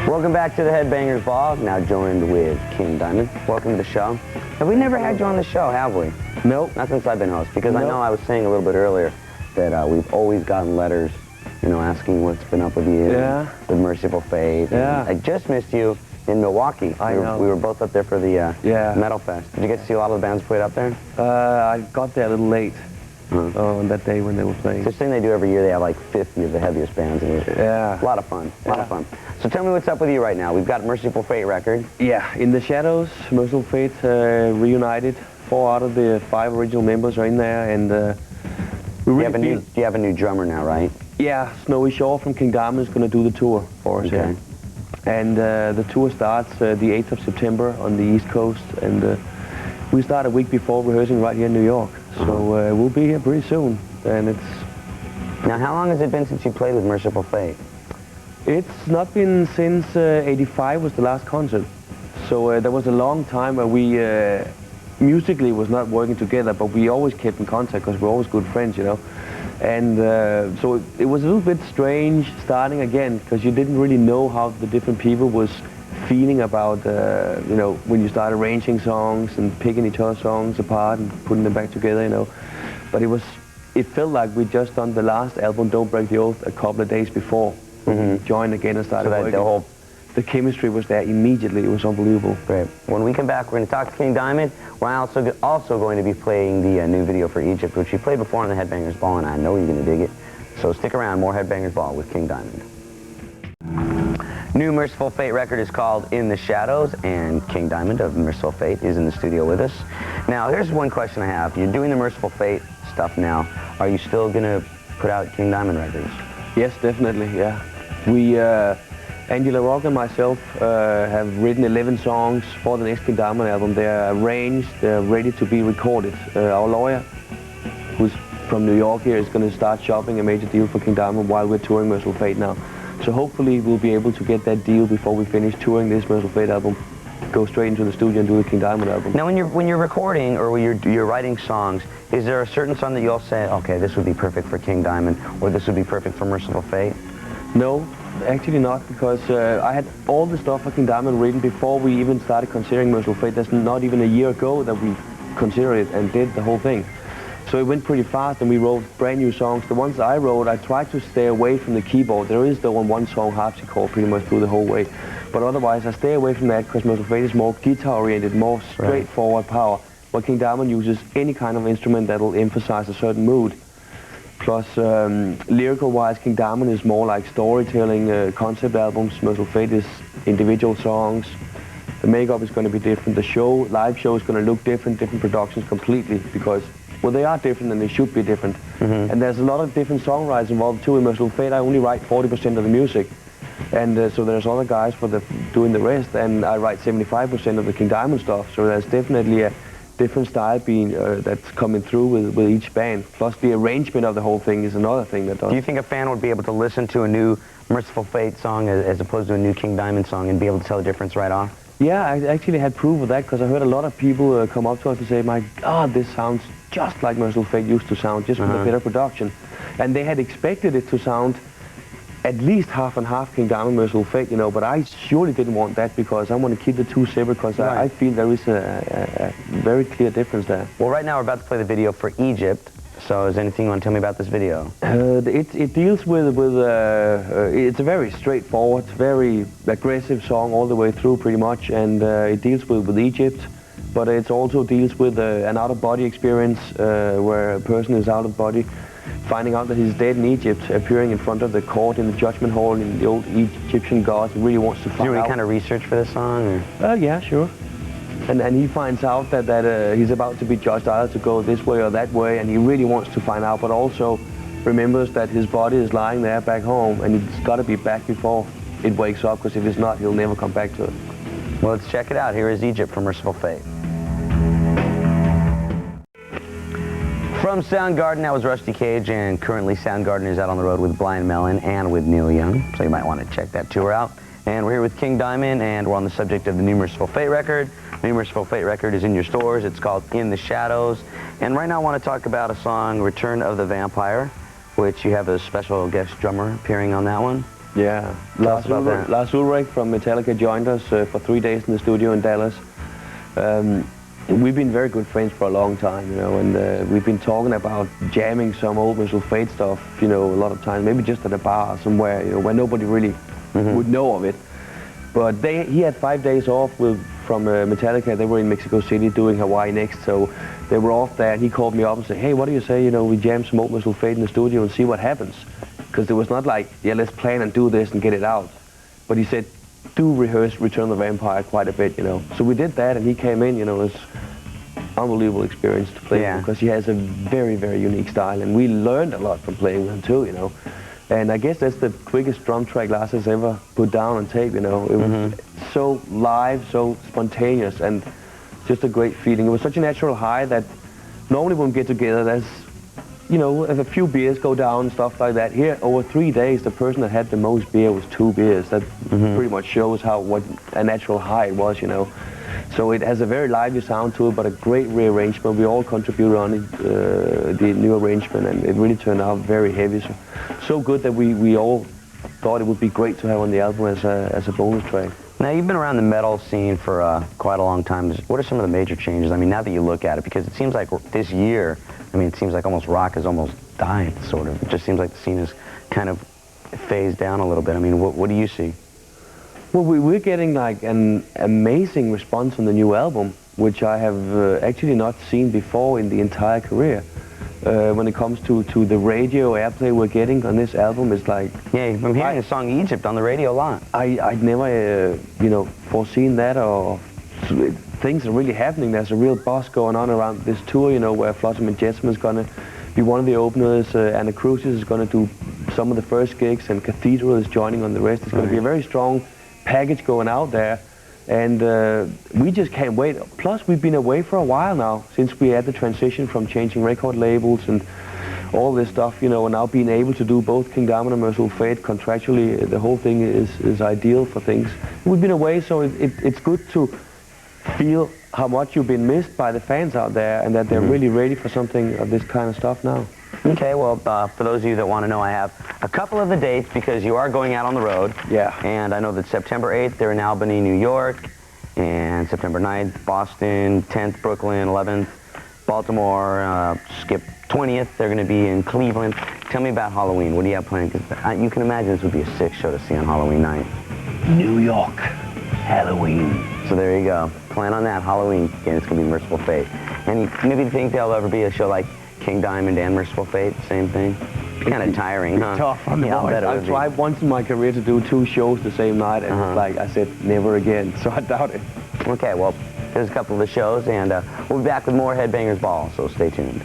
Welcome back to the Headbangers Vlog, now joined with King Diamond. Welcome to the show. Have we never had you on the show, have we? Nope. Not since I've been host, because I know I was saying a little bit earlier that we've always gotten letters, you know, asking what's been up with you, with Mercyful Fate. Yeah. I just missed you in Milwaukee. I know. We were both up there for the Metal Fest. Did you get to see a lot of the bands played up there? I got there a little late on that day when they were playing. It's this thing they do every year. They have like 50 of the heaviest bands. And a lot of fun. A lot of fun. So tell me what's up with you right now. We've got Mercyful Fate record. Yeah, In the Shadows, Mercyful Fate reunited. 4 out of the 5 original members are in there, and we really you have a new drummer now, right? Yeah, Snowy Shaw from King Diamond is going to do the tour for us. Okay. And the tour starts the 8th of September on the East Coast, and we start a week before rehearsing right here in New York. So we'll be here pretty soon, and it's... Now, how long has it been since you played with Mercyful Fate? It's not been since '85 was the last concert. So there was a long time where we musically was not working together, but we always kept in contact because we're always good friends, you know. And so it was a little bit strange starting again, because you didn't really know how the different people was feeling about, you know, when you start arranging songs and picking each other's songs apart and putting them back together, you know. But it felt like we'd just done the last album, Don't Break the Oath, a couple of days before. We joined again and started working. The chemistry was there immediately. It was unbelievable. Great. When we come back, we're going to talk to King Diamond. We're also going to be playing the new video for Egypt, which we played before on the Headbangers Ball, and I know you're going to dig it. So stick around. More Headbangers Ball with King Diamond. New Mercyful Fate record is called In the Shadows, and King Diamond of Mercyful Fate is in the studio with us. Now, here's one question I have. You're doing the Mercyful Fate stuff now. Are you still going to put out King Diamond records? Yes, definitely, yeah. We, Andy LaRocque and myself have written 11 songs for the next King Diamond album. They're arranged, they're ready to be recorded. Our lawyer, who's from New York here, is going to start shopping a major deal for King Diamond while we're touring Mercyful Fate now. So hopefully we'll be able to get that deal before we finish touring this Mercyful Fate album. Go straight into the studio and do the King Diamond album. Now, when you're recording or when you're writing songs, is there a certain song that you'll say, okay, this would be perfect for King Diamond, or this would be perfect for Mercyful Fate? No, actually not, because I had all the stuff for King Diamond written before we even started considering Mercyful Fate. That's not even a year ago that we considered it and did the whole thing. So it went pretty fast, and we wrote brand new songs. The ones I wrote, I tried to stay away from the keyboard. There is the one song harpsichord pretty much through the whole way. But otherwise, I stay away from that because Mercyful Fate is more guitar-oriented, more straightforward power. But King Diamond uses any kind of instrument that will emphasize a certain mood. Plus, lyrical-wise, King Diamond is more like storytelling concept albums. Mercyful Fate is individual songs. The makeup is going to be different. The live show is going to look different productions completely, because, well, they are different and they should be different. And there's a lot of different songwriters involved too. In Mercyful Fate, I only write 40% of the music. And so there's other guys doing the rest, and I write 75% of the King Diamond stuff. So there's definitely a different style that's coming through with each band. Plus the arrangement of the whole thing is another thing that does. Do you think a fan would be able to listen to a new Mercyful Fate song as opposed to a new King Diamond song and be able to tell the difference right off? Yeah, I actually had proof of that, because I heard a lot of people come up to us and say, my God, this sounds just like Mercyful Fate used to sound, just with a better production. And they had expected it to sound at least half and half King Diamond, Mercyful Fate, you know, but I surely didn't want that, because I want to keep the two separate, because I feel there is a very clear difference there. Well, right now we're about to play the video for Egypt, so is there anything you want to tell me about this video? It deals with it's a very straightforward, very aggressive song all the way through pretty much, and it deals with Egypt, but it also deals with an out-of-body experience where a person is out of body, finding out that he's dead in Egypt, appearing in front of the court in the judgment hall in the old Egyptian gods, really wants to find out. Did you any kind of research for this song? Or? Yeah, sure. And he finds out that he's about to be judged either to go this way or that way, and he really wants to find out, but also remembers that his body is lying there back home, and he's got to be back before it wakes up, because if it's not, he'll never come back to it. Well, let's check it out. Here is Egypt from Mercyful Fate. From Soundgarden, that was Rusty Cage, and currently Soundgarden is out on the road with Blind Melon and with Neil Young, so you might want to check that tour out. And we're here with King Diamond, and we're on the subject of the new Mercyful Fate record. The new Mercyful Fate record is in your stores. It's called In the Shadows. And right now I want to talk about a song, Return of the Vampire, which you have a special guest drummer appearing on that one. Yeah. Tell us about that. Lars Ulrich from Metallica joined us for 3 days in the studio in Dallas. We've been very good friends for a long time, you know, and we've been talking about jamming some old Mercyful Fate stuff, you know, a lot of times, maybe just at a bar somewhere, you know, where nobody really would know of it. But he had 5 days off from Metallica. They were in Mexico City doing Hawaii Next, so they were off there, and he called me up and said, hey, what do you say, you know, we jam some old Mercyful Fate in the studio and see what happens? Because there was not like, yeah, let's plan and do this and get it out. But he said, do rehearse Return of the Vampire quite a bit, you know. So we did that, and he came in, you know, it was unbelievable experience to play with him, because he has a very, very unique style, and we learned a lot from playing with him too, you know. And I guess that's the quickest drum track Lars has ever put down on tape, you know. It was so live, so spontaneous, and just a great feeling. It was such a natural high that normally when we get together, there's, you know, if a few beers go down and stuff like that. Here, over 3 days, the person that had the most beer was 2 beers. That pretty much shows what a natural high it was, you know. So it has a very lively sound to it, but a great rearrangement. We all contributed on it, the new arrangement, and it really turned out very heavy. So good that we all thought it would be great to have on the album as a bonus track. Now, you've been around the metal scene for quite a long time. What are some of the major changes? I mean, now that you look at it, because it seems like this year, I mean, it seems like almost rock has almost died, sort of. It just seems like the scene has kind of phased down a little bit. I mean, what do you see? Well, we're getting like an amazing response on the new album, which I have actually not seen before in the entire career. When it comes to the radio airplay we're getting on this album, it's like... Yeah, I'm hearing the song Egypt on the radio a lot. I'd never, you know, foreseen that, or things are really happening. There's a real buzz going on around this tour, you know, where Flotsam and Jetsam is going to be one of the openers, Anna Crucis is going to do some of the first gigs, and Cathedral is joining on the rest. It's going to be a very strong package going out there, and we just can't wait. Plus, we've been away for a while now, since we had the transition from changing record labels and all this stuff, you know, and now being able to do both King Diamond and Mercyful Fate contractually, the whole thing is ideal for things. We've been away, so it's good to feel how much you've been missed by the fans out there, and that they're really ready for something of this kind of stuff now. Okay, well, for those of you that want to know, I have a couple of the dates, because you are going out on the road. Yeah. And I know that September 8th, they're in Albany, New York, and September 9th, Boston, 10th, Brooklyn, 11th, Baltimore, skip 20th, they're going to be in Cleveland. Tell me about Halloween. What do you have planned? 'Cause you can imagine this would be a sick show to see on Halloween night. New York, Halloween. So there you go. Plan on that, Halloween. Again, it's going to be Mercyful Fate. And you maybe think there'll ever be a show like King Diamond and Mercyful Fate, same thing? Kind of tiring, huh? Tough on the voice. I've tried once in my career to do 2 shows the same night, and it's like I said, never again, so I doubt it. Okay, well, there's a couple of the shows, and we'll be back with more Headbangers Ball, so stay tuned.